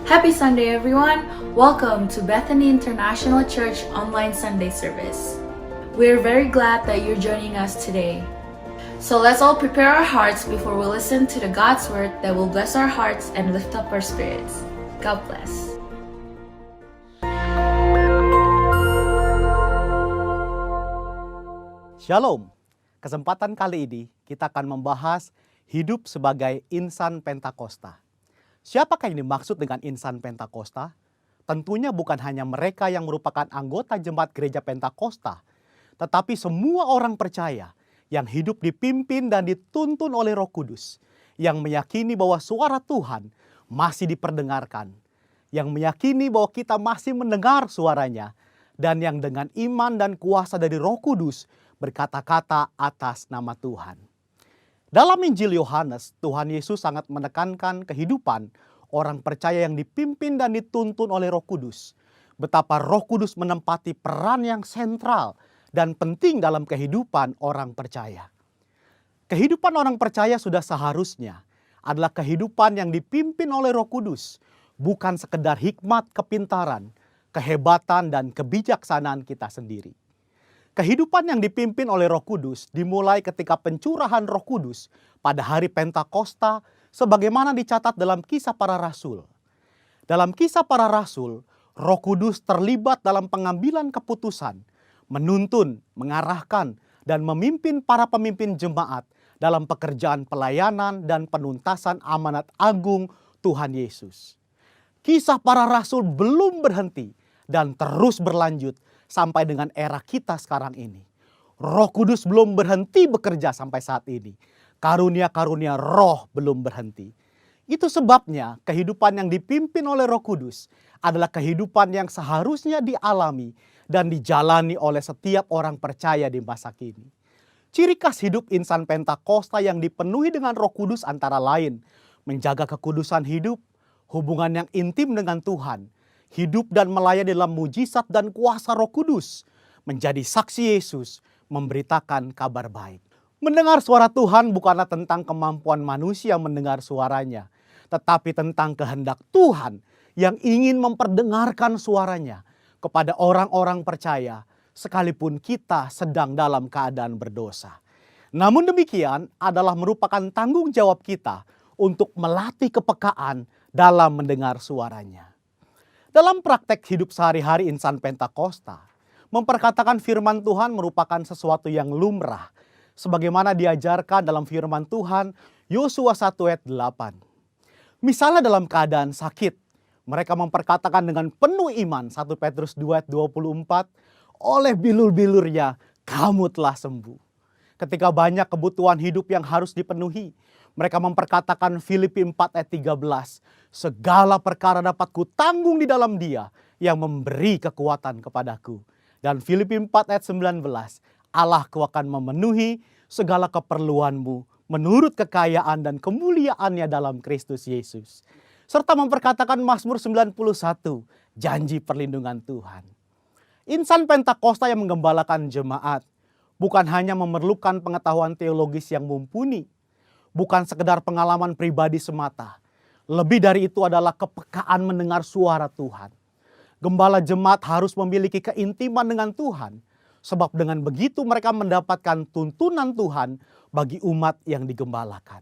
Happy Sunday, everyone! Welcome to Bethany International Church online Sunday service. We're very glad that you're joining us today. So let's all prepare our hearts before we listen to the God's Word that will bless our hearts and lift up our spirits. God bless. Shalom. Kesempatan kali ini kita akan membahas hidup sebagai insan Pentakosta. Siapakah yang dimaksud dengan insan Pentakosta? Tentunya bukan hanya mereka yang merupakan anggota jemaat gereja Pentakosta, tetapi semua orang percaya yang hidup dipimpin dan dituntun oleh Roh Kudus, yang meyakini bahwa suara Tuhan masih diperdengarkan, yang meyakini bahwa kita masih mendengar suaranya, dan yang dengan iman dan kuasa dari Roh Kudus berkata-kata atas nama Tuhan. Dalam Injil Yohanes, Tuhan Yesus sangat menekankan kehidupan orang percaya yang dipimpin dan dituntun oleh Roh Kudus. Betapa Roh Kudus menempati peran yang sentral dan penting dalam kehidupan orang percaya. Kehidupan orang percaya sudah seharusnya adalah kehidupan yang dipimpin oleh Roh Kudus, bukan sekedar hikmat, kepintaran, kehebatan, dan kebijaksanaan kita sendiri. Kehidupan yang dipimpin oleh Roh Kudus dimulai ketika pencurahan Roh Kudus pada hari Pentakosta sebagaimana dicatat dalam Kisah Para Rasul. Dalam Kisah Para Rasul, Roh Kudus terlibat dalam pengambilan keputusan, menuntun, mengarahkan, dan memimpin para pemimpin jemaat dalam pekerjaan pelayanan dan penuntasan amanat agung Tuhan Yesus. Kisah Para Rasul belum berhenti dan terus berlanjut sampai dengan era kita sekarang ini. Roh Kudus belum berhenti bekerja sampai saat ini. Karunia-karunia roh belum berhenti. Itu sebabnya kehidupan yang dipimpin oleh Roh Kudus adalah kehidupan yang seharusnya dialami dan dijalani oleh setiap orang percaya di masa kini. Ciri khas hidup insan Pentakosta yang dipenuhi dengan Roh Kudus antara lain menjaga kekudusan hidup, hubungan yang intim dengan Tuhan, hidup dan melayani dalam mujizat dan kuasa Roh Kudus, menjadi saksi Yesus, memberitakan kabar baik. Mendengar suara Tuhan bukanlah tentang kemampuan manusia mendengar suaranya, tetapi tentang kehendak Tuhan yang ingin memperdengarkan suaranya kepada orang-orang percaya, sekalipun kita sedang dalam keadaan berdosa. Namun demikian adalah merupakan tanggung jawab kita untuk melatih kepekaan dalam mendengar suaranya. Dalam praktek hidup sehari-hari insan Pentakosta, memperkatakan firman Tuhan merupakan sesuatu yang lumrah, sebagaimana diajarkan dalam firman Tuhan Yosua 1 ayat 8. Misalnya dalam keadaan sakit, mereka memperkatakan dengan penuh iman 1 Petrus 2 ayat 24, oleh bilur-bilurnya kamu telah sembuh. Ketika banyak kebutuhan hidup yang harus dipenuhi, mereka memperkatakan Filipi 4 ayat 13, segala perkara dapat kutanggung di dalam Dia yang memberi kekuatan kepadaku. Dan Filipi 4 ayat 19, Allahku akan memenuhi segala keperluanmu menurut kekayaan dan kemuliaannya dalam Kristus Yesus. Serta memperkatakan Mazmur 91, janji perlindungan Tuhan. Insan Pentakosta yang menggembalakan jemaat bukan hanya memerlukan pengetahuan teologis yang mumpuni, bukan sekedar pengalaman pribadi semata. Lebih dari itu adalah kepekaan mendengar suara Tuhan. Gembala jemaat harus memiliki keintiman dengan Tuhan, sebab dengan begitu mereka mendapatkan tuntunan Tuhan bagi umat yang digembalakan.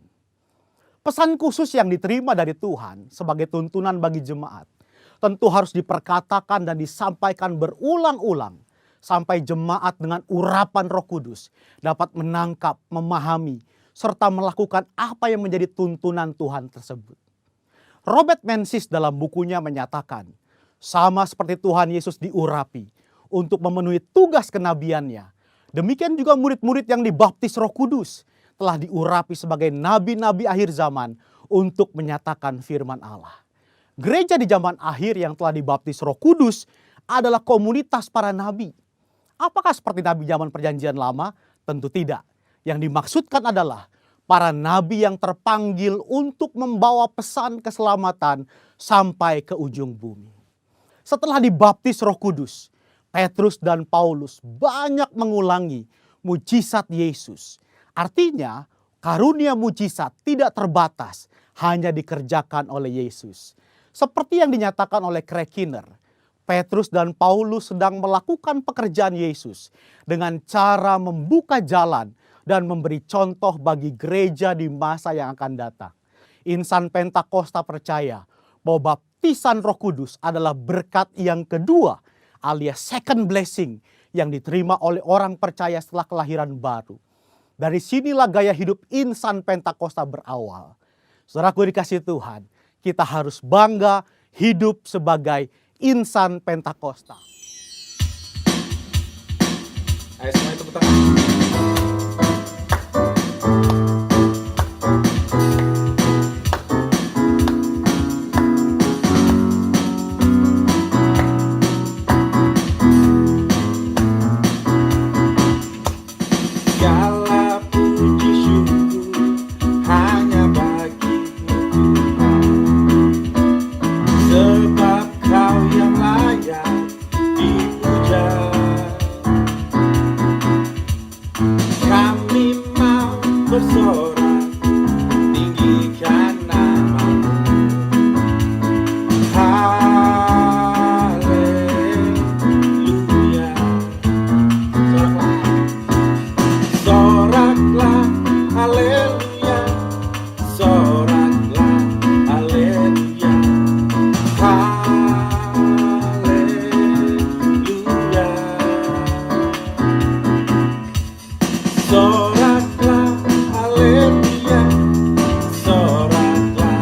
Pesan khusus yang diterima dari Tuhan sebagai tuntunan bagi jemaat tentu harus diperkatakan dan disampaikan berulang-ulang sampai jemaat dengan urapan Roh Kudus dapat menangkap, memahami, serta melakukan apa yang menjadi tuntunan Tuhan tersebut. Robert Menzies dalam bukunya menyatakan, sama seperti Tuhan Yesus diurapi untuk memenuhi tugas kenabiannya, demikian juga murid-murid yang dibaptis Roh Kudus telah diurapi sebagai nabi-nabi akhir zaman untuk menyatakan firman Allah. Gereja di zaman akhir yang telah dibaptis Roh Kudus adalah komunitas para nabi. Apakah seperti nabi zaman perjanjian lama? Tentu tidak. Yang dimaksudkan adalah para nabi yang terpanggil untuk membawa pesan keselamatan sampai ke ujung bumi. Setelah dibaptis Roh Kudus, Petrus dan Paulus banyak mengulangi mujizat Yesus. Artinya, karunia mujizat tidak terbatas, hanya dikerjakan oleh Yesus. Seperti yang dinyatakan oleh Craig Keener, Petrus dan Paulus sedang melakukan pekerjaan Yesus dengan cara membuka jalan dan memberi contoh bagi gereja di masa yang akan datang. Insan Pentakosta percaya bahwa baptisan Roh Kudus adalah berkat yang kedua alias second blessing yang diterima oleh orang percaya setelah kelahiran baru. Dari sinilah gaya hidup insan Pentakosta berawal. Saudaraku dikasih Tuhan, kita harus bangga hidup sebagai insan Pentakosta. Ayo semuanya tepuk tangan. Segala puji syukur hanya bagimu Tuhan, sebab Kau yang layak dipuja. Kami mau bersorak tinggikan nama-Mu. Haleluya. Soraklah, haleluya. Soraklah, haleluya. Haleluya. Soraklah, haleluya. Soraklah,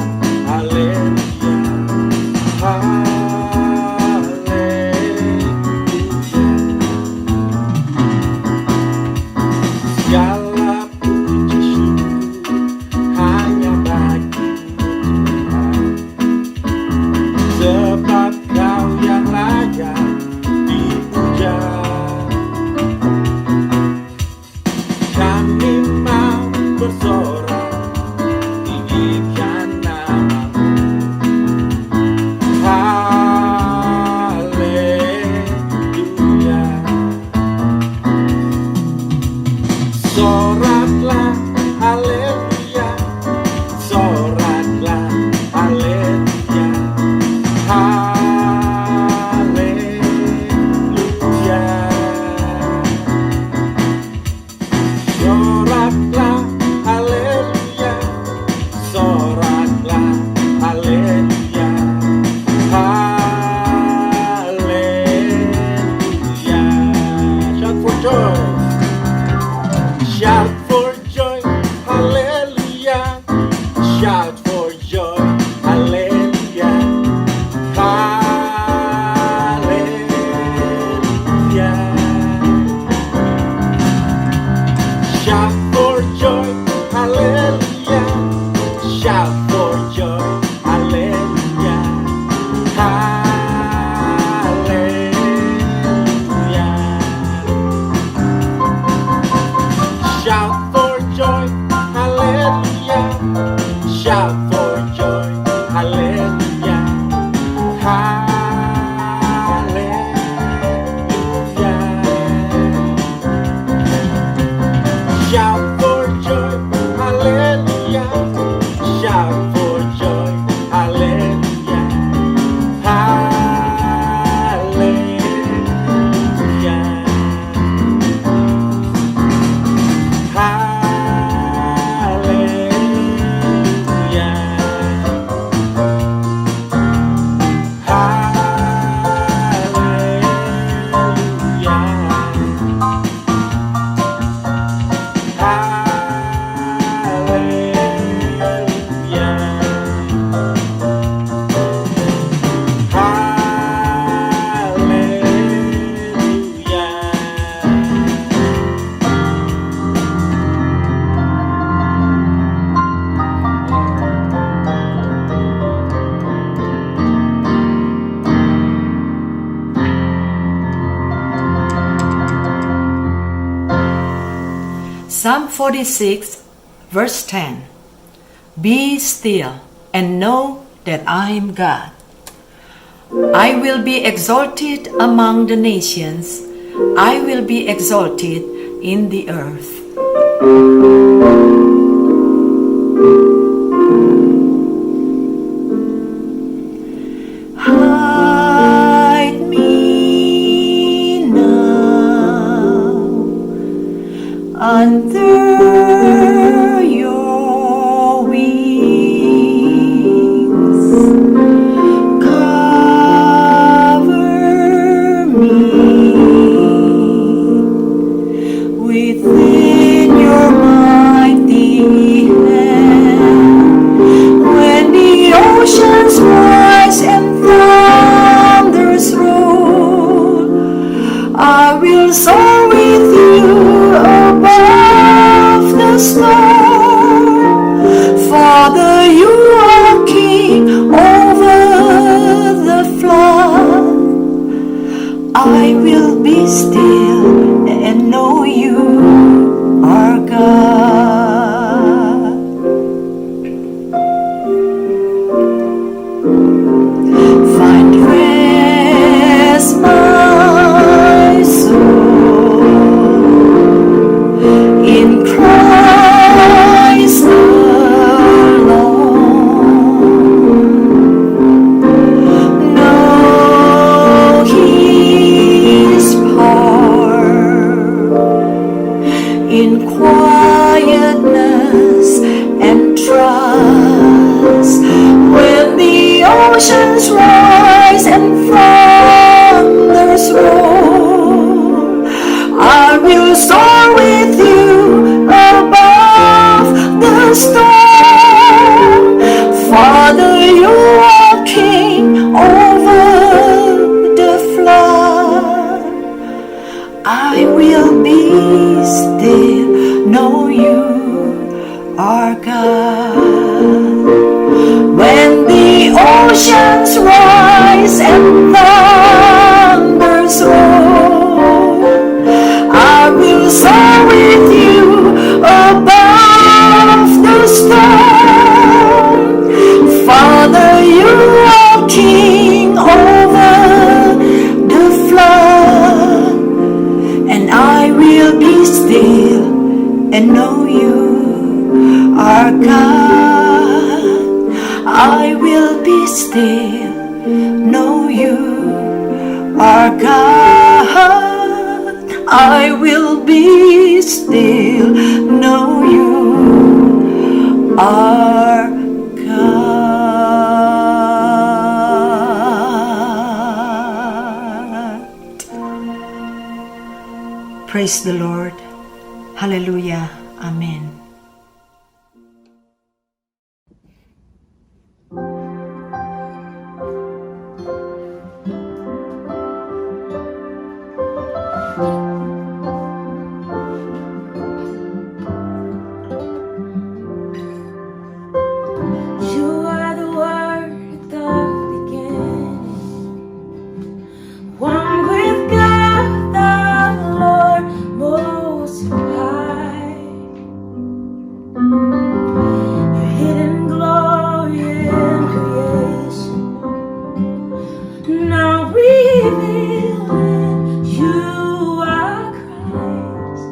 haleluya. Haleluya. Segala puji syukur hanya bagimu Tuhan, sebab Kau yang layak dipuja. Kami mau bersorak tinggikan nama-Mu. Haleluya. Soraklah, haleluya. Soraklah, haleluya. Haleluya. Soraklah, haleluya. Soraklah, haleluya. Haleluya. Shout for joy. Shout for joy, hallelujah. Shout for joy, hallelujah. Hallelujah. Shout for joy, hallelujah. Shout for joy, hallelujah. Hallelujah. Shout for joy, hallelujah. Shout for joy, hallelujah. Hallelujah. Shout for joy, hallelujah. Shout for joy, hallelujah. Hallelujah. Psalm 46, verse 10. Be still and know that I am God. I will be exalted among the nations. I will be exalted in the earth. under your wings. Cover me within your mighty hand. When the oceans rise and thunders roll, I will soar with you above the storm. Father, you are king over the flood. I will be still and know you are God. Find rest, my soul, in Christ alone. Know His power in quietness and trust. When the oceans rise and thunders roll, I will soar with you above the storm. Father, you are king over the flood. I will be still, know you are God. When the oceans rise and thunders roll, I will soar with you above the storm. Father, you are king over the flood, and I will be still and know you are God. I will be still, know you are God. I will be still, know you are God. Praise the Lord. Hallelujah. Amen. You are the Word at the beginning, one with God the Lord Most High. Your hidden glory in creation, now revealing you are Christ.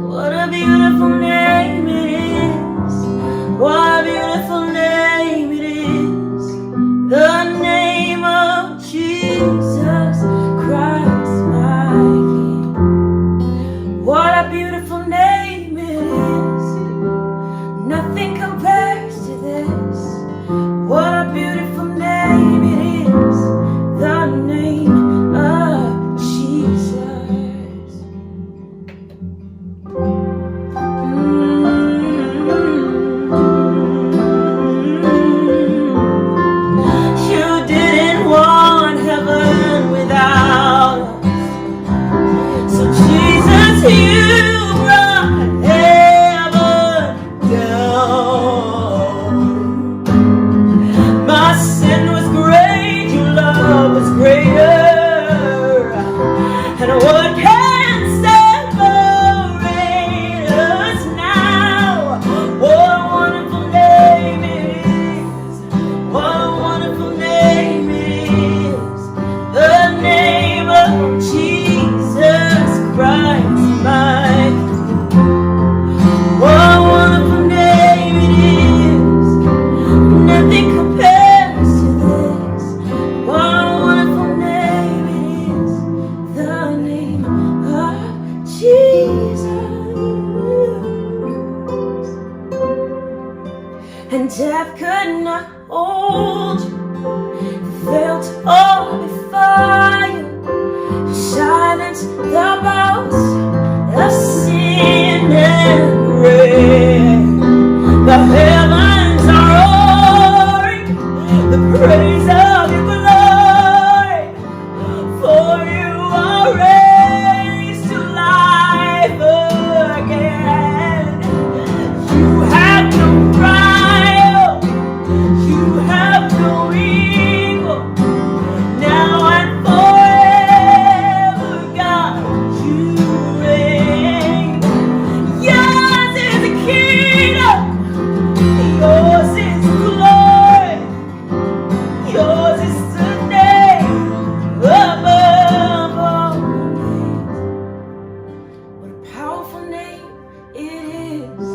What a beautiful name it is! What a beautiful name it is! The name of Jesus Christ, my King. What a beautiful name it is! Nothing compares to this. What a beautiful name it is! The name of Jesus. You didn't want heaven without us, so Jesus, you brought heaven down. My sin was great, your love was greater, and what can separate us now? What a wonderful name it is! What a wonderful name it is! The name of Jesus Christ, my death could not hold you. Failed to before you. You silenced the boast of sin and grave. The heavens are roaring the praise of your glory. For you are raised to life again. You have no rival, you have no equal. Now and forever, God, you reign. Yours is the kingdom, yours is the glory, yours is the name above all names. What a powerful name it is.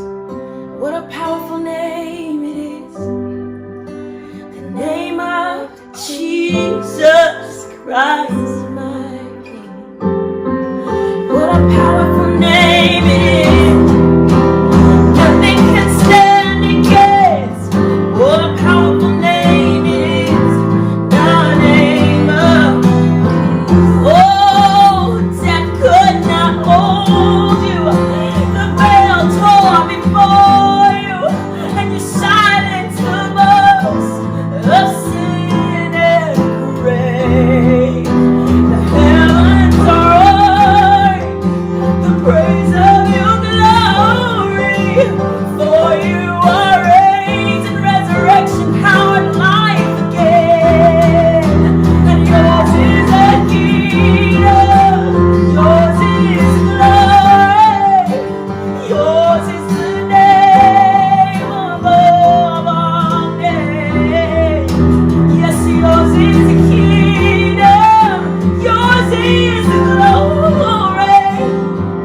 What a powerful name it is. The name of Jesus Christ, my King. What a powerful name it is. Nothing can stand against. What a powerful name it is. The name of, oh, death could not hold you. The veil tore before you, and you silenced the boast of sin and grave. The heavens are roaring the praise of your glory. For you are raised in resurrection, power, and life again. And yours is the kingdom, yours is glory, yours is the name above all names. Yes, yours is the kingdom, yours is the glory,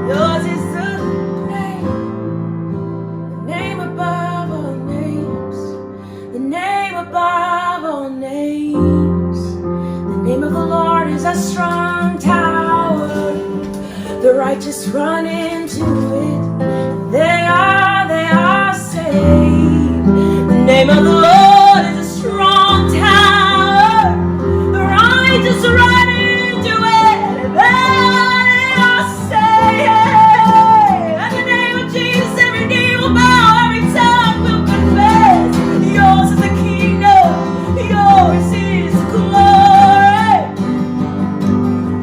yours is the name above all names, the name above all names. The name of the Lord is a strong tower, the righteous run into it, they are saved. The name of the Lord is a strong tower, the righteous run into it, they are saved. In the name of Jesus, every knee will bow, every tongue will confess. Yours is the kingdom, yours is the glory,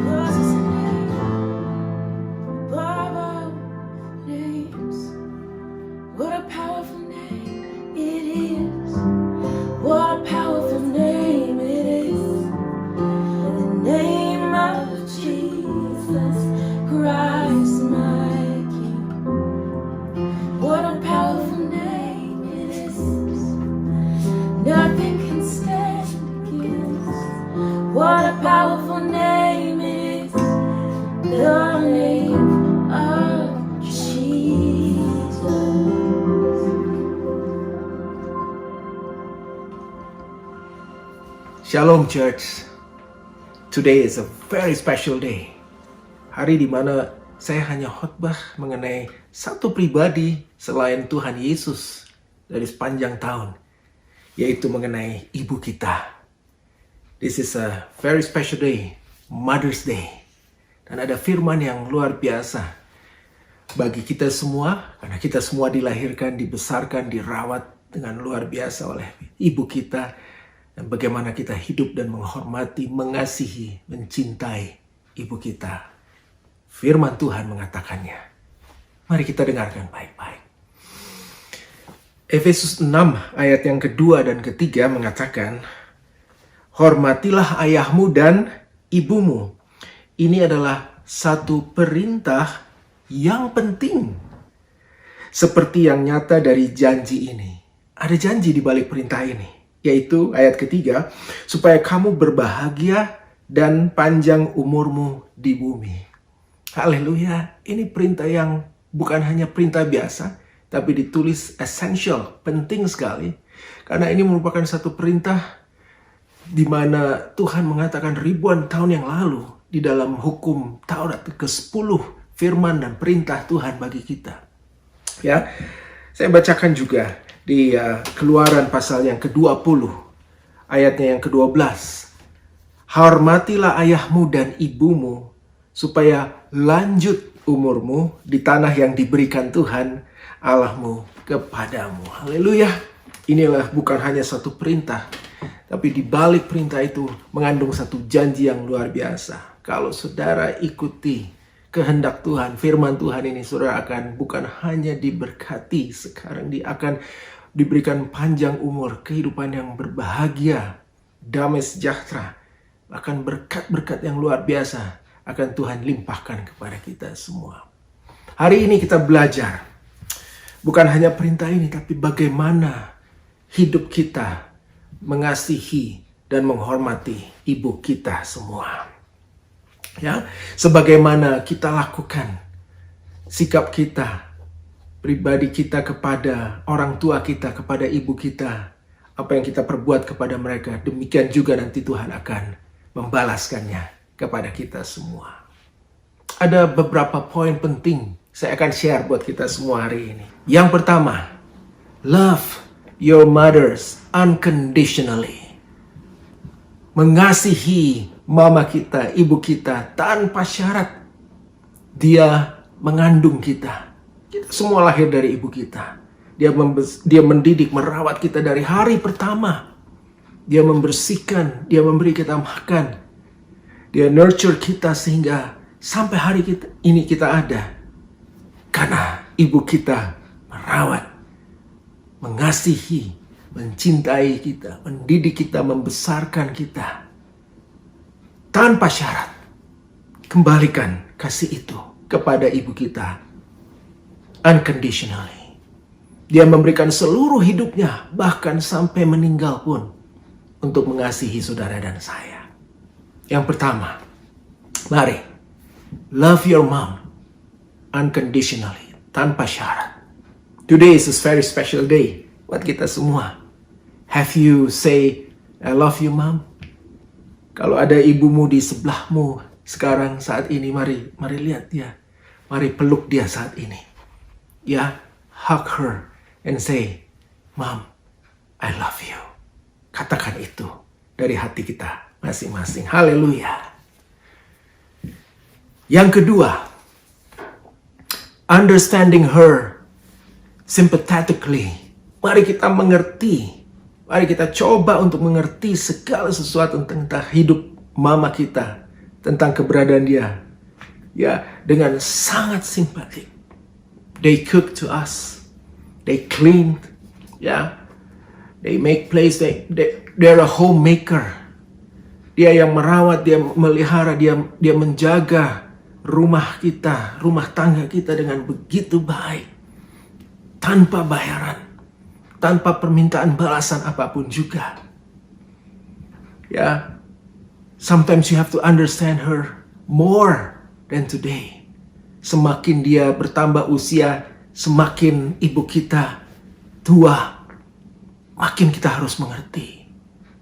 yours is the name above all names. What a powerful name it is. What a powerful name it is. The name of Jesus Christ, my King. What a powerful name it is. Nothing can stand against. What a powerful name it is. The name of Jesus. Shalom Church. Today is a very special day. Hari di mana saya hanya khotbah mengenai satu pribadi selain Tuhan Yesus dari sepanjang tahun, yaitu mengenai ibu kita. This is a very special day, Mother's Day. Dan ada firman yang luar biasa bagi kita semua, karena kita semua dilahirkan, dibesarkan, dirawat dengan luar biasa oleh ibu kita. Dan bagaimana kita hidup dan menghormati, mengasihi, mencintai ibu kita. Firman Tuhan mengatakannya. Mari kita dengarkan baik-baik. Efesus 6 ayat yang kedua dan ketiga mengatakan, hormatilah ayahmu dan ibumu. Ini adalah satu perintah yang penting. Seperti yang nyata dari janji ini. Ada janji di balik perintah ini. Yaitu ayat ketiga, supaya kamu berbahagia dan panjang umurmu di bumi. Haleluya, ini perintah yang bukan hanya perintah biasa, tapi ditulis essential, penting sekali. Karena ini merupakan satu perintah di mana Tuhan mengatakan ribuan tahun yang lalu di dalam hukum Taurat ke-10 firman dan perintah Tuhan bagi kita. Ya, Saya bacakan juga di Keluaran pasal yang ke-20, ayatnya yang ke-12. Hormatilah ayahmu dan ibumu, supaya lanjut umurmu di tanah yang diberikan Tuhan Allahmu kepadamu. Haleluya. Inilah bukan hanya satu perintah, tapi di balik perintah itu mengandung satu janji yang luar biasa. Kalau saudara ikuti kehendak Tuhan, firman Tuhan ini, saudara akan bukan hanya diberkati sekarang, dia akan diberikan panjang umur, kehidupan yang berbahagia, damai sejahtera, bahkan berkat-berkat yang luar biasa akan Tuhan limpahkan kepada kita semua. Hari ini kita belajar bukan hanya perintah ini, tapi bagaimana hidup kita mengasihi dan menghormati ibu kita semua. Ya, sebagaimana kita lakukan sikap kita, pribadi kita kepada orang tua kita, kepada ibu kita, apa yang kita perbuat kepada mereka, demikian juga nanti Tuhan akan membalaskannya kepada kita semua. Ada beberapa poin penting saya akan share buat kita semua hari ini. Yang pertama, love your mothers unconditionally. Mengasihi mama kita, ibu kita tanpa syarat. Dia mengandung kita. Kita semua lahir dari ibu kita. Dia mendidik, merawat kita dari hari pertama. Dia membersihkan, dia memberi kita makan. Dia nurture kita sehingga sampai hari ini kita ada. Karena ibu kita merawat, mengasihi, mencintai kita, mendidik kita, membesarkan kita. Tanpa syarat. Kembalikan kasih itu kepada ibu kita. Unconditionally. Dia memberikan seluruh hidupnya, bahkan sampai meninggal pun, untuk mengasihi saudara dan saya. Yang pertama, mari, love your mom unconditionally, tanpa syarat. Today is a very special day buat kita semua. Have you say, I love you mom? Kalau ada ibumu di sebelahmu sekarang saat ini, mari lihat dia. Mari peluk dia saat ini. Ya, hug her and say, Mom, I love you. Katakan itu dari hati kita masing-masing. Haleluya. Yang kedua, understanding her sympathetically. Mari kita mengerti. Mari kita coba untuk mengerti segala sesuatu tentang hidup mama kita, tentang keberadaan dia. Ya, dengan sangat simpatik. They cook to us. They clean. Ya. They make place. They're a homemaker. Dia yang merawat, dia melihara, dia menjaga rumah kita, rumah tangga kita dengan begitu baik. Tanpa bayaran. Tanpa permintaan balasan apapun juga. Ya, sometimes you have to understand her more than today. Semakin dia bertambah usia, semakin ibu kita tua, makin kita harus mengerti.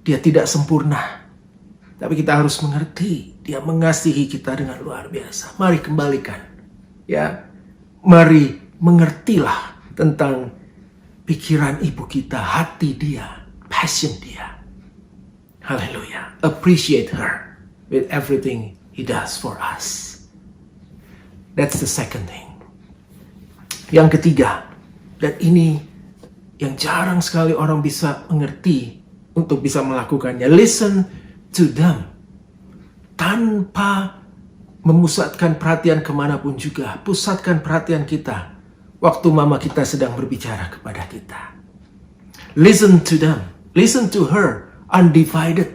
Dia tidak sempurna, tapi kita harus mengerti. Dia mengasihi kita dengan luar biasa. Mari kembalikan. Ya, mari mengertilah tentang pikiran ibu kita, hati dia, passion dia. Haleluya. Appreciate her with everything he does for us. That's the second thing. Yang ketiga, dan ini yang jarang sekali orang bisa mengerti untuk bisa melakukannya. Listen to them. Tanpa memusatkan perhatian kemanapun juga. Pusatkan perhatian kita waktu mama kita sedang berbicara kepada kita. Listen to them. Listen to her undivided.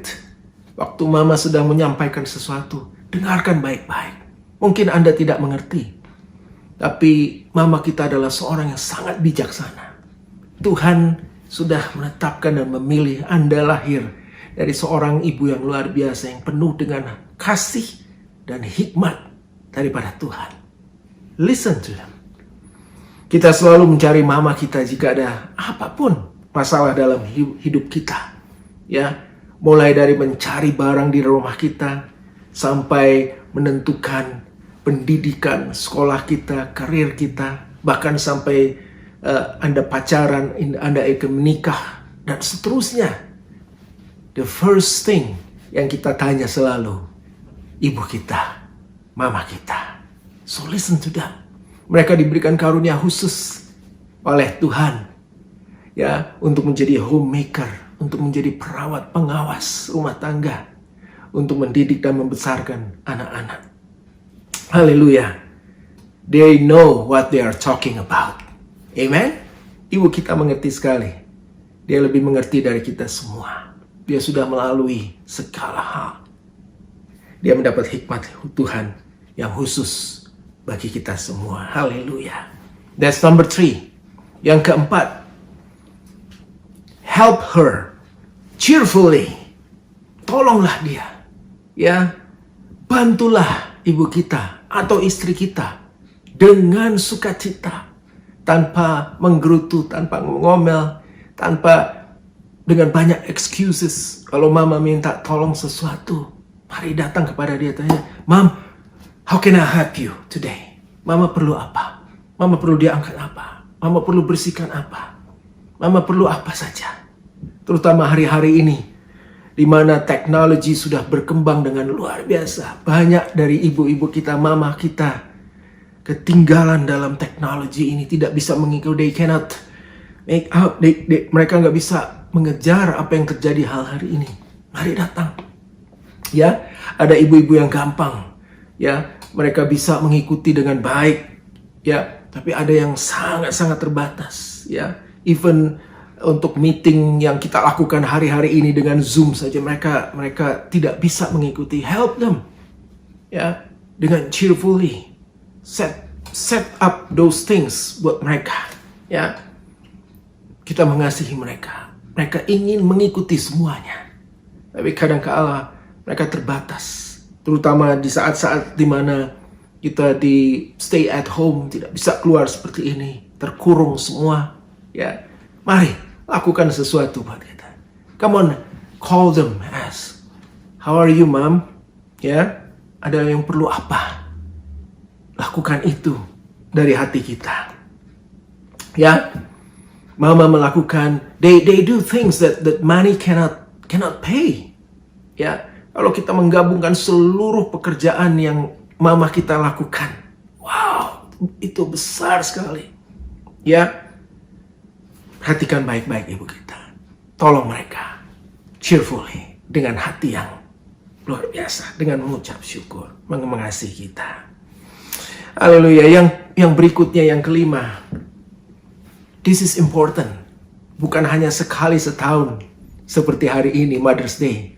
Waktu mama sedang menyampaikan sesuatu, dengarkan baik-baik. Mungkin Anda tidak mengerti, tapi mama kita adalah seorang yang sangat bijaksana. Tuhan sudah menetapkan dan memilih Anda lahir dari seorang ibu yang luar biasa, yang penuh dengan kasih dan hikmat daripada Tuhan. Listen to them. Kita selalu mencari mama kita jika ada apapun masalah dalam hidup kita. Ya, mulai dari mencari barang di rumah kita sampai menentukan pendidikan sekolah kita, karir kita, bahkan sampai Anda pacaran, Anda akan menikah, dan seterusnya. The first thing yang kita tanya selalu, ibu kita, mama kita. So listen to them. Mereka diberikan karunia khusus oleh Tuhan, ya, untuk menjadi homemaker, untuk menjadi perawat pengawas rumah tangga, untuk mendidik dan membesarkan anak-anak. Haleluya. They know what they are talking about. Amen. Ibu kita mengerti sekali. Dia lebih mengerti dari kita semua. Dia sudah melalui segala hal. Dia mendapat hikmat Tuhan yang khusus bagi kita semua. Haleluya. That's number 3. Yang keempat, help her cheerfully. Tolonglah dia. Ya, bantulah ibu kita atau istri kita dengan sukacita, tanpa menggerutu, tanpa ngomel, tanpa dengan banyak excuses. Kalau mama minta tolong sesuatu, mari datang kepada dia, tanya, Mom, how can I help you today? Mama perlu apa? Mama perlu diangkat apa? Mama perlu bersihkan apa? Mama perlu apa saja? Terutama hari-hari ini, di mana teknologi sudah berkembang dengan luar biasa. Banyak dari ibu-ibu kita, mama kita, ketinggalan dalam teknologi ini, tidak bisa mengikuti. They cannot make out. Mereka nggak bisa mengejar apa yang terjadi hal hari ini. Mari datang. Ya, ada ibu-ibu yang gampang. Ya, mereka bisa mengikuti dengan baik. Ya, tapi ada yang sangat-sangat terbatas. Ya, even untuk meeting yang kita lakukan hari-hari ini dengan Zoom saja, mereka tidak bisa mengikuti. Help them. Ya, dengan cheerfully. Set up those things buat mereka. Ya, kita mengasihi mereka. Mereka ingin mengikuti semuanya. Tapi kadang-kala mereka terbatas. Terutama di saat-saat dimana kita di stay at home, tidak bisa keluar seperti ini, terkurung semua. Ya, mari lakukan sesuatu buat kita. Come on, call them, ask, how are you, Mom? Ya, ada yang perlu apa? Lakukan itu dari hati kita. Ya, Mama melakukan, they do things that money cannot pay. Ya, kalau kita menggabungkan seluruh pekerjaan yang mama kita lakukan, wow, itu besar sekali. Ya, perhatikan baik-baik ibu kita. Tolong mereka cheerfully, dengan hati yang luar biasa, dengan mengucap syukur, mengasihi kita. Haleluya. Yang berikutnya, yang kelima, this is important. Bukan hanya sekali setahun seperti hari ini, Mother's Day,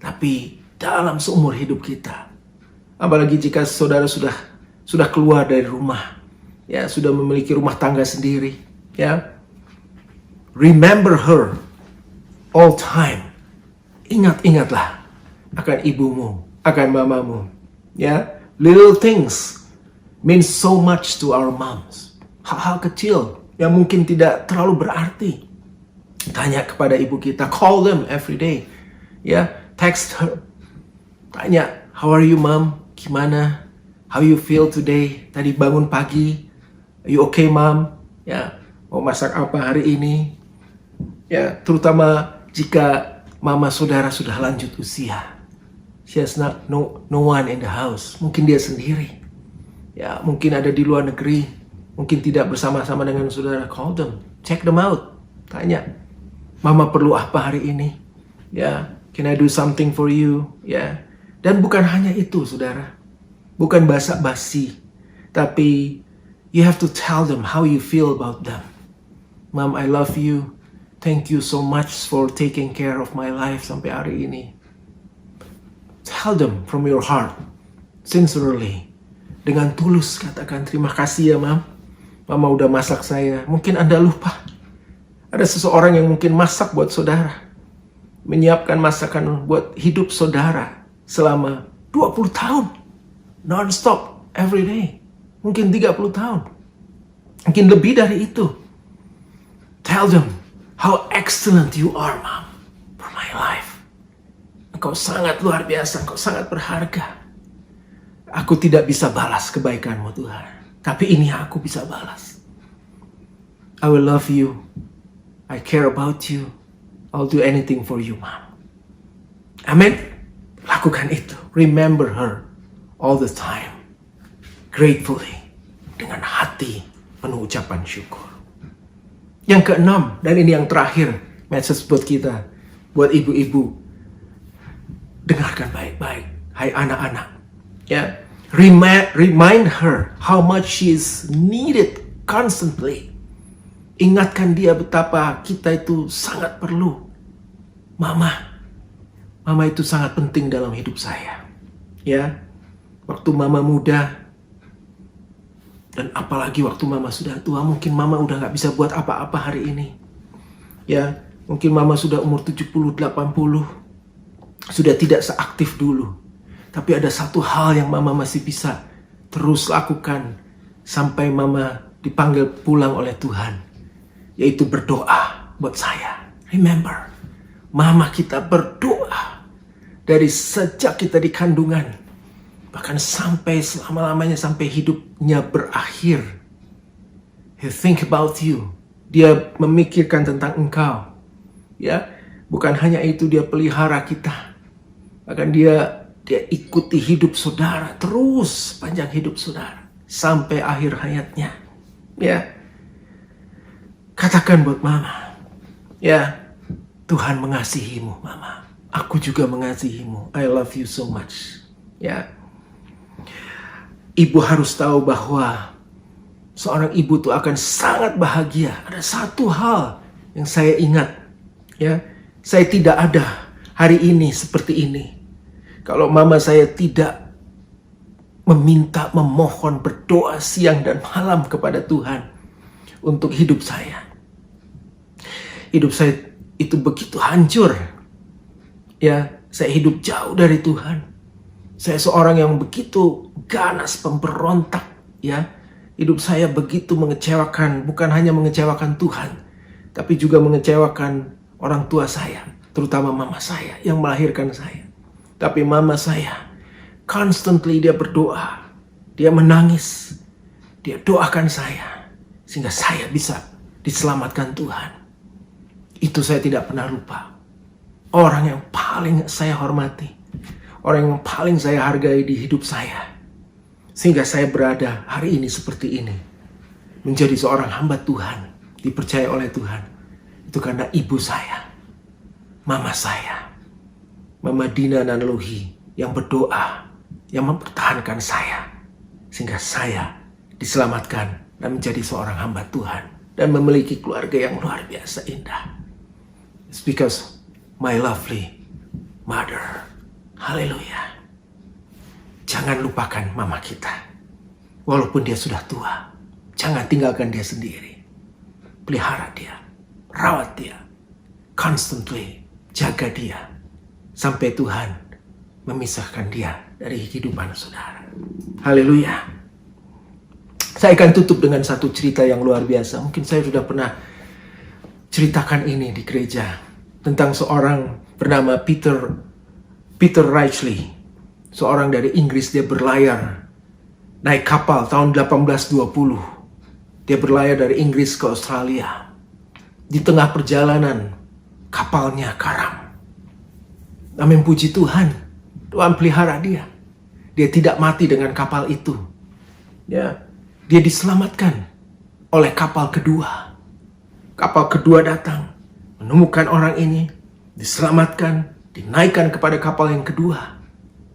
tapi dalam seumur hidup kita. Apalagi jika saudara sudah keluar dari rumah, ya, sudah memiliki rumah tangga sendiri, ya. Remember her all time. Ingat-ingatlah akan ibumu, akan mamamu, ya. Little things mean so much to our moms. Hal-hal kecil yang mungkin tidak terlalu berarti. Tanya kepada ibu kita, call them every day, ya. Text her, tanya, how are you, Mom? Gimana? How you feel today? Tadi bangun pagi, are you okay, Mom? Ya, mau masak apa hari ini? Ya, terutama jika mama saudara sudah lanjut usia. She has no one in the house. Mungkin dia sendiri. Ya, mungkin ada di luar negeri. Mungkin tidak bersama-sama dengan saudara. Call them, check them out. Tanya, Mama perlu apa hari ini? Ya, can I do something for you? Ya, dan bukan hanya itu, saudara. Bukan basa-basi, tapi you have to tell them how you feel about them. Mom, I love you. Thank you so much for taking care of my life sampai hari ini. Tell them from your heart, sincerely, dengan tulus katakan, terima kasih ya, Mam. Mama udah masak saya. Mungkin Anda lupa. Ada seseorang yang mungkin masak buat saudara. Menyiapkan masakan buat hidup saudara selama 20 tahun. Non-stop, every day. Mungkin 30 tahun. Mungkin lebih dari itu. Tell them how excellent you are, Mom, for my life. Engkau sangat luar biasa, engkau sangat berharga. Aku tidak bisa balas kebaikanmu, Tuhan. Tapi ini aku bisa balas. I will love you. I care about you. I'll do anything for you, Mom. Amin. Lakukan itu. Remember her all the time. Gratefully. Dengan hati penuh ucapan syukur. Yang keenam, dan ini yang terakhir, message buat kita, buat ibu-ibu. Dengarkan baik-baik, hai anak-anak. Ya, remind her how much she is needed constantly. Ingatkan dia betapa kita itu sangat perlu. Mama itu sangat penting dalam hidup saya. Ya, waktu mama muda, dan apalagi waktu mama sudah tua, mungkin mama udah gak bisa buat apa-apa hari ini. Ya, mungkin mama sudah umur 70, 80, sudah tidak seaktif dulu. Tapi ada satu hal yang mama masih bisa terus lakukan sampai mama dipanggil pulang oleh Tuhan, yaitu berdoa buat saya. Remember, mama kita berdoa dari sejak kita di kandungan, bahkan sampai selama-lamanya, sampai hidupnya berakhir. He think about you. Dia memikirkan tentang engkau. Ya, bukan hanya itu, dia pelihara kita. Bahkan dia ikuti hidup saudara terus, panjang hidup saudara sampai akhir hayatnya. Ya, katakan buat mama, ya, Tuhan mengasihimu, mama. Aku juga mengasihimu. I love you so much. Ya, ibu harus tahu bahwa seorang ibu tuh akan sangat bahagia. Ada satu hal yang saya ingat, ya, saya tidak ada hari ini seperti ini kalau mama saya tidak meminta, memohon, berdoa siang dan malam kepada Tuhan untuk hidup saya. Hidup saya itu begitu hancur. Ya, saya hidup jauh dari Tuhan. Saya seorang yang begitu ganas, pemberontak. Ya, hidup saya begitu mengecewakan, bukan hanya mengecewakan Tuhan, tapi juga mengecewakan orang tua saya, terutama mama saya yang melahirkan saya. Tapi mama saya, constantly dia berdoa, dia menangis, dia doakan saya, sehingga saya bisa diselamatkan Tuhan. Itu saya tidak pernah lupa. Orang yang paling saya hormati, orang yang paling saya hargai di hidup saya, sehingga saya berada hari ini seperti ini, menjadi seorang hamba Tuhan, dipercaya oleh Tuhan. Itu karena ibu saya, mama saya, Mama Dina Nanlohi, yang berdoa, yang mempertahankan saya, sehingga saya diselamatkan dan menjadi seorang hamba Tuhan dan memiliki keluarga yang luar biasa indah. It's because my lovely mother. Haleluya. Jangan lupakan mama kita. Walaupun dia sudah tua, jangan tinggalkan dia sendiri. Pelihara dia, rawat dia, constantly jaga dia, sampai Tuhan memisahkan dia dari kehidupan saudara. Haleluya. Saya akan tutup dengan satu cerita yang luar biasa. Mungkin saya sudah pernah ceritakan ini di gereja. Tentang seorang bernama Peter Reichley. Seorang dari Inggris, dia berlayar naik kapal tahun 1820. Dia berlayar dari Inggris ke Australia. Di tengah perjalanan, kapalnya karam. Amin, puji Tuhan. Tuhan pelihara dia. Dia tidak mati dengan kapal itu. Ya, dia diselamatkan oleh kapal kedua. Kapal kedua datang, menemukan orang ini, diselamatkan, dinaikkan kepada kapal yang kedua.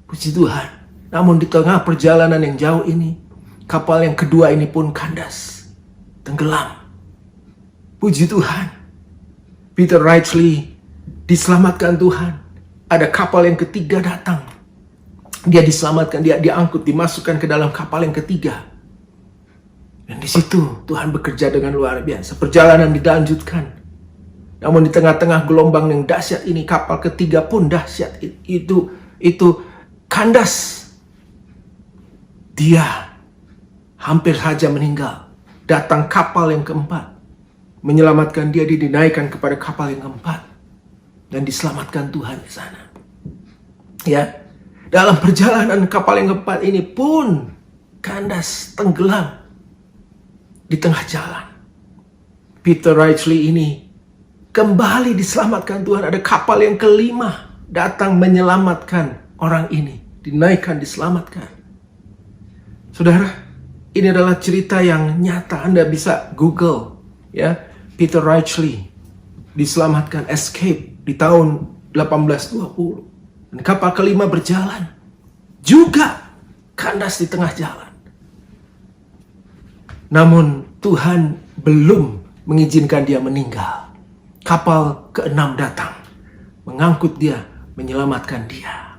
Puji Tuhan. Namun di tengah perjalanan yang jauh ini, kapal yang kedua ini pun kandas, tenggelam. Puji Tuhan. Peter Reichley diselamatkan Tuhan. Ada kapal yang ketiga datang. Dia diselamatkan, dia diangkut, dimasukkan ke dalam kapal yang ketiga. Dan di situ Tuhan bekerja dengan luar biasa. Perjalanan dilanjutkan. Namun di tengah-tengah gelombang yang dahsyat ini, kapal ketiga pun dahsyat. Itu kandas. Dia hampir saja meninggal. Datang kapal yang keempat, menyelamatkan dia, dinaikkan kepada kapal yang keempat, dan diselamatkan Tuhan di sana. Ya, dalam perjalanan kapal yang keempat ini pun kandas, tenggelam di tengah jalan. Peter Wrightley ini kembali diselamatkan Tuhan. Ada kapal yang kelima datang menyelamatkan orang ini. Dinaikkan, diselamatkan. Saudara, ini adalah cerita yang nyata. Anda bisa Google, ya, Peter Wrightley diselamatkan, escape di tahun 1820. Dan kapal kelima berjalan, juga kandas di tengah jalan. Namun Tuhan belum mengizinkan dia meninggal. Kapal keenam datang, mengangkut dia, menyelamatkan dia.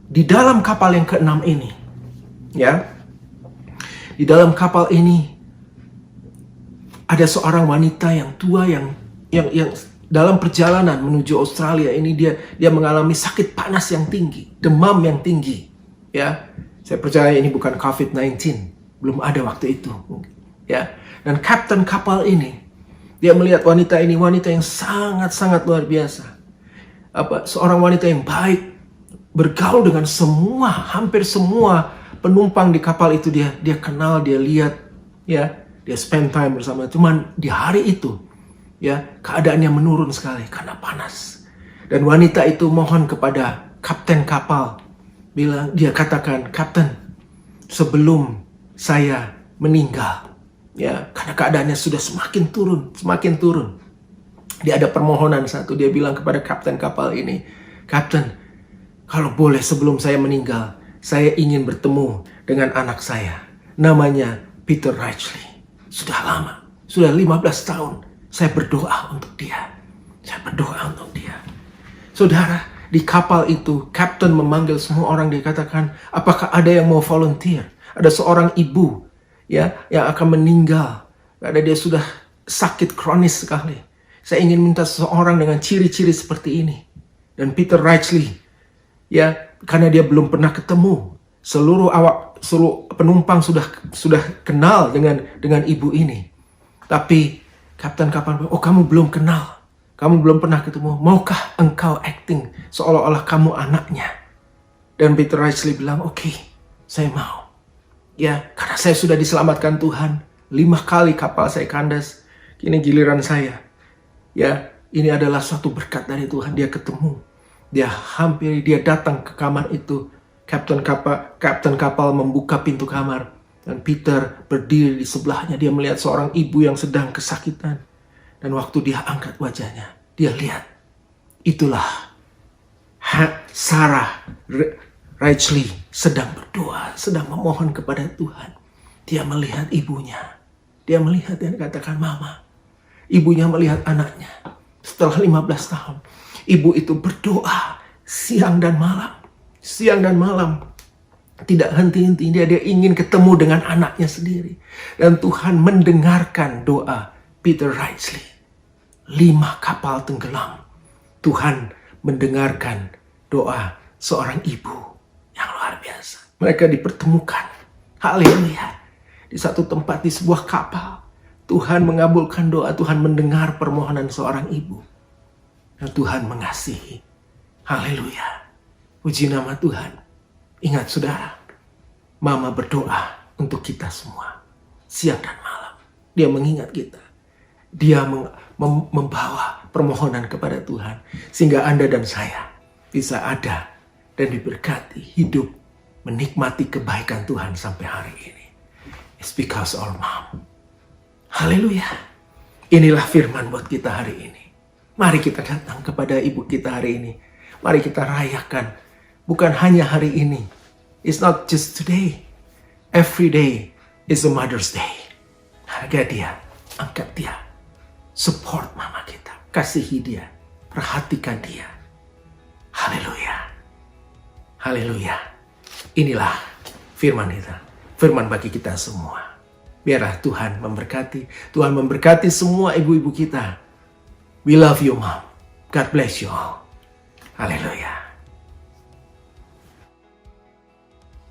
Di dalam kapal yang keenam ini, ya, di dalam kapal ini ada seorang wanita yang tua yang dalam perjalanan menuju Australia ini dia mengalami sakit panas yang tinggi, demam yang tinggi. Ya, saya percaya ini bukan COVID-19, belum ada waktu itu. Ya, dan kapten kapal ini dia melihat wanita ini, wanita yang sangat-sangat luar biasa. Seorang wanita yang baik, bergaul dengan hampir semua penumpang di kapal itu dia kenal, dia lihat, ya, dia spend time bersama. Cuman di hari itu, ya, keadaannya menurun sekali karena panas. Dan wanita itu mohon kepada kapten kapal, dia katakan, "Kapten, sebelum saya meninggal," ya, karena keadaannya sudah semakin turun. Dia ada permohonan satu, dia bilang kepada kapten kapal ini, "Kapten, kalau boleh sebelum saya meninggal, saya ingin bertemu dengan anak saya. Namanya Peter Wrightley. Sudah lama, sudah 15 tahun. Saya berdoa untuk dia. Saudara, di kapal itu, kapten memanggil semua orang. Dia katakan, apakah ada yang mau volunteer? Ada seorang ibu, ya, yang akan meninggal. Karena dia sudah sakit kronis sekali. Saya ingin minta seseorang dengan ciri-ciri seperti ini. Dan Peter Wrightley, ya, karena dia belum pernah ketemu, seluruh penumpang sudah kenal dengan ibu ini. Tapi kapten kapal, "Oh, kamu belum kenal, kamu belum pernah ketemu. Maukah engkau acting seolah-olah kamu anaknya?" Dan Peter Wrightley bilang, "Oke, saya mau. Ya, karena saya sudah diselamatkan Tuhan. 5 kali kapal saya kandas. Kini giliran saya. Ya, ini adalah suatu berkat dari Tuhan." Dia ketemu. Dia datang ke kamar itu. Kapten kapal membuka pintu kamar. Dan Peter berdiri di sebelahnya. Dia melihat seorang ibu yang sedang kesakitan. Dan waktu dia angkat wajahnya, dia lihat. Itulah Sarah Wrightley sedang berdoa, sedang memohon kepada Tuhan. Dia melihat ibunya. Dia melihat dan katakan, "Mama." Ibunya melihat anaknya. Setelah 15 tahun. Ibu itu berdoa siang dan malam. Tidak henti-henti. Dia ingin ketemu dengan anaknya sendiri. Dan Tuhan mendengarkan doa Peter Wrightley. 5 kapal tenggelam. Tuhan mendengarkan doa seorang ibu yang luar biasa. Mereka dipertemukan. Haleluya. Di satu tempat, di sebuah kapal. Tuhan mengabulkan doa. Tuhan mendengar permohonan seorang ibu. Dan Tuhan mengasihi. Haleluya. Puji nama Tuhan. Ingat saudara, Mama berdoa untuk kita semua. Siang dan malam. Dia mengingat kita. Dia membawa permohonan kepada Tuhan. Sehingga Anda dan saya bisa ada dan diberkati hidup menikmati kebaikan Tuhan sampai hari ini. It's because our mom. Haleluya. Inilah firman buat kita hari ini. Mari kita datang kepada ibu kita hari ini. Mari kita rayakan. Bukan hanya hari ini. It's not just today. Every day is a Mother's Day. Harga dia. Angkat dia. Support mama kita. Kasihi dia. Perhatikan dia. Haleluya. Haleluya. Inilah firman kita. Firman bagi kita semua. Biarlah Tuhan memberkati. Tuhan memberkati semua ibu-ibu kita. We love you, Mom. God bless you all. Haleluya.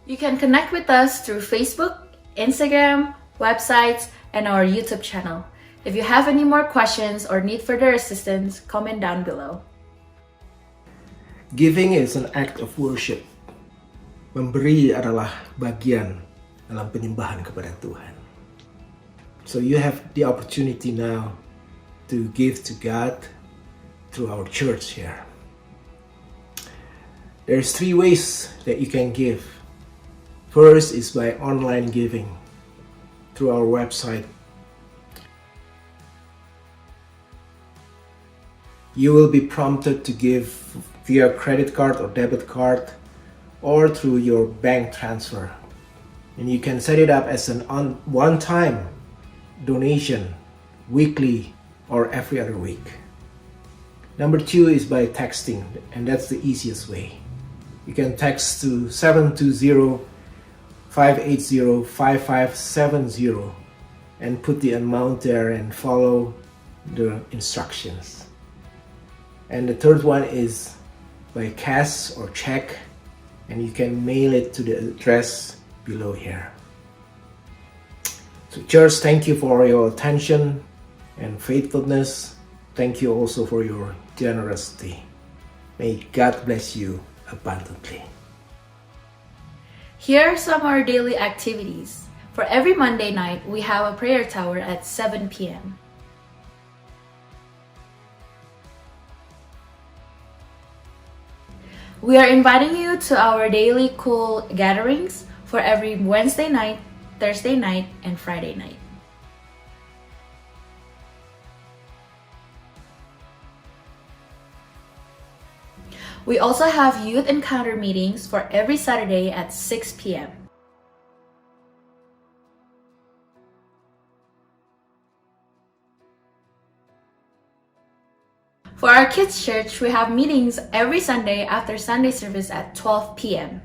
You can connect with us through Facebook, Instagram, websites, and our YouTube channel. If you have any more questions or need further assistance, comment down below. Giving is an act of worship. Memberi adalah bagian dalam penyembahan kepada Tuhan. So you have the opportunity now to give to God through our church here. There's 3 ways that you can give. First is by online giving through our website. You will be prompted to give via credit card or debit card or through your bank transfer. And you can set it up as an one-time donation, weekly or every other week. Number 2 is by texting, and that's the easiest way. You can text to 720-580-5570 and put the amount there and follow the instructions. And the third one is by cash or check, and you can mail it to the address below here. So church, thank you for your attention and faithfulness. Thank you also for your generosity. May God bless you abundantly. Here are some of our daily activities. For every Monday night, we have a prayer tower at 7 p.m. We are inviting you to our daily cool gatherings for every Wednesday night, Thursday night, and Friday night. We also have youth encounter meetings for every Saturday at 6 p.m. For our kids' church, we have meetings every Sunday after Sunday service at 12 p.m.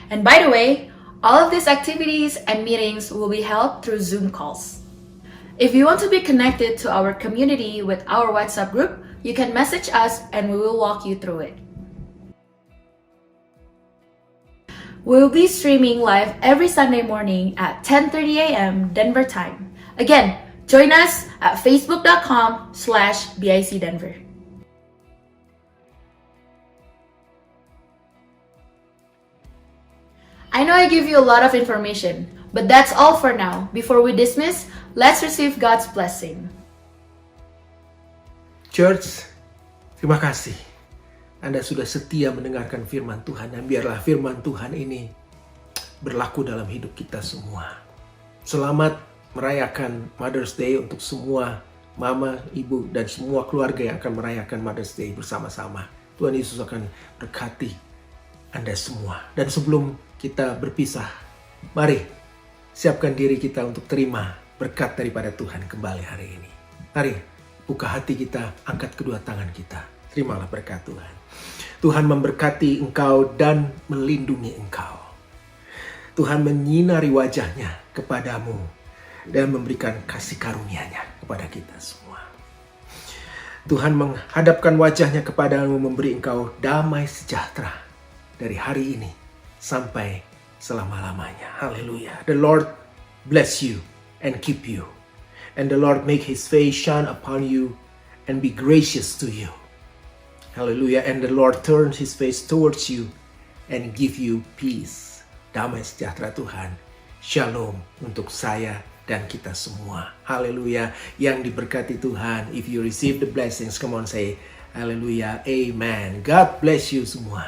And by the way, all of these activities and meetings will be held through Zoom calls. If you want to be connected to our community with our WhatsApp group, you can message us and we will walk you through it. We will be streaming live every Sunday morning at 10:30 a.m. Denver time. Again, join us at facebook.com/BIC Denver. I know I give you a lot of information, but that's all for now. Before we dismiss, let's receive God's blessing. Church, terima kasih. Anda sudah setia mendengarkan firman Tuhan, dan biarlah firman Tuhan ini berlaku dalam hidup kita semua. Selamat merayakan Mother's Day untuk semua mama, ibu, dan semua keluarga yang akan merayakan Mother's Day bersama-sama. Tuhan Yesus akan berkati Anda semua. Dan sebelum kita berpisah, mari siapkan diri kita untuk terima berkat daripada Tuhan kembali hari ini. Mari buka hati kita, angkat kedua tangan kita. Terimalah berkat Tuhan. Tuhan memberkati engkau dan melindungi engkau. Tuhan menyinari wajahnya kepadamu dan memberikan kasih karunia-Nya kepada kita semua. Tuhan menghadapkan wajahnya kepadamu, memberi engkau damai sejahtera dari hari ini sampai selama-lamanya. Haleluya. The Lord bless you and keep you. And the Lord make His face shine upon you and be gracious to you. Haleluya. And the Lord turns His face towards you and give you peace. Damai sejahtera Tuhan. Shalom untuk saya dan kita semua. Haleluya. Yang diberkati Tuhan. If you receive the blessings, come on say haleluya. Amen. God bless you semua.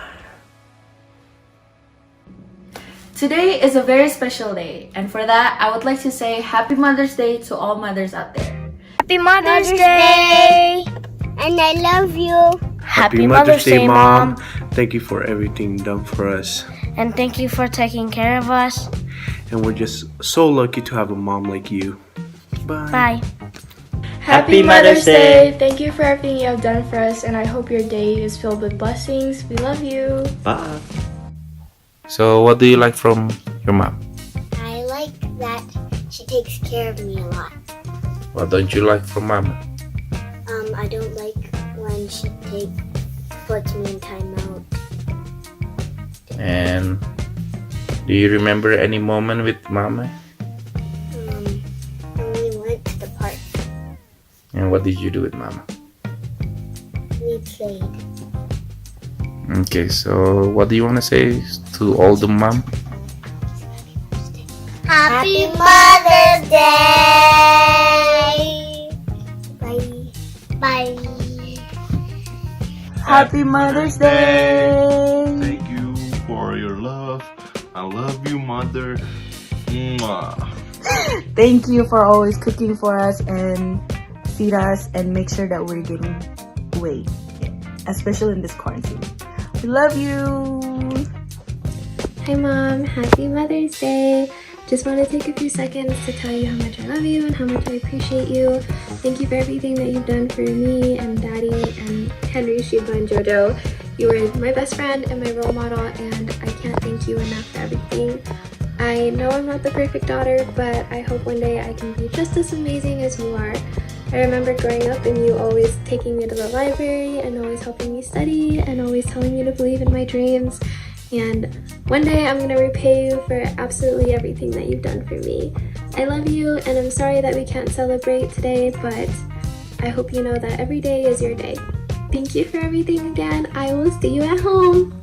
Today is a very special day, and for that, I would like to say Happy Mother's Day to all mothers out there. Happy Mother's Day! And I love you. Happy Mother's Day, Mom. Thank you for everything done for us. And thank you for taking care of us. And we're just so lucky to have a mom like you. Bye. Bye. Happy Mother's Day! Thank you for everything you have done for us, and I hope your day is filled with blessings. We love you. Bye. So, what do you like from your mom? I like that she takes care of me a lot. What don't you like from mama? I don't like when she puts me in timeout. And do you remember any moment with mama? When we went to the park, And what did you do with mama? we played. Okay, so what do you want to say to all the mom? Happy Mother's Day! Bye. Bye. Happy Mother's Day! Thank you for your love. I love you, Mother. Mwah. Thank you for always cooking for us and feed us and make sure that we're getting weight, especially in this quarantine. We love you. Hi Mom, happy Mother's Day. Just want to take a few seconds to tell you how much I love you and how much I appreciate you. Thank you for everything that you've done for me and Daddy and Henry, Shiba, and Jojo. You were my best friend and my role model, and I can't thank you enough for everything. I know I'm not the perfect daughter, but I hope one day I can be just as amazing as you are. I remember growing up and you always taking me to the library and always helping me study and always telling me to believe in my dreams. And one day I'm gonna repay you for absolutely everything that you've done for me. I love you, and I'm sorry that we can't celebrate today, but I hope you know that every day is your day. Thank you for everything again. I will see you at home.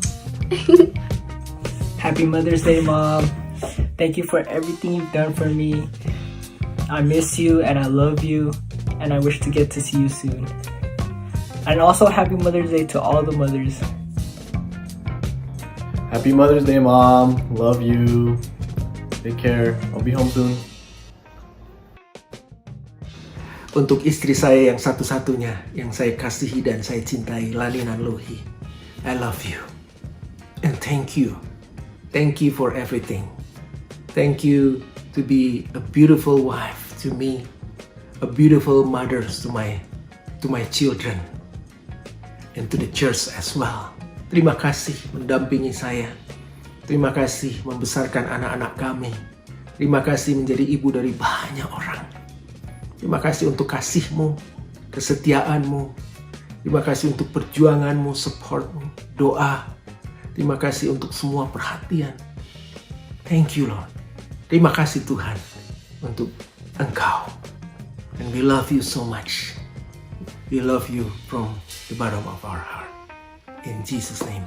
Happy Mother's Day, Mom. Thank you for everything you've done for me. I miss you and I love you, and I wish to get to see you soon. And also happy Mother's Day to all the mothers. Happy Mother's Day, Mom. Love you. Take care. I'll be home soon. Untuk istri saya yang satu-satunya, yang saya kasihi dan saya cintai, Lani Nanlohi, I love you. And thank you. Thank you for everything. Thank you to be a beautiful wife to me, a beautiful mother to my children, and to the church as well. Terima kasih mendampingi saya. Terima kasih membesarkan anak-anak kami. Terima kasih menjadi ibu dari banyak orang. Terima kasih untuk kasihmu, kesetiaanmu. Terima kasih untuk perjuanganmu, supportmu, doa. Terima kasih untuk semua perhatian. Thank you, Lord. Terima kasih Tuhan untuk Engkau. And we love you so much. We love you from the bottom of our heart. In Jesus' name.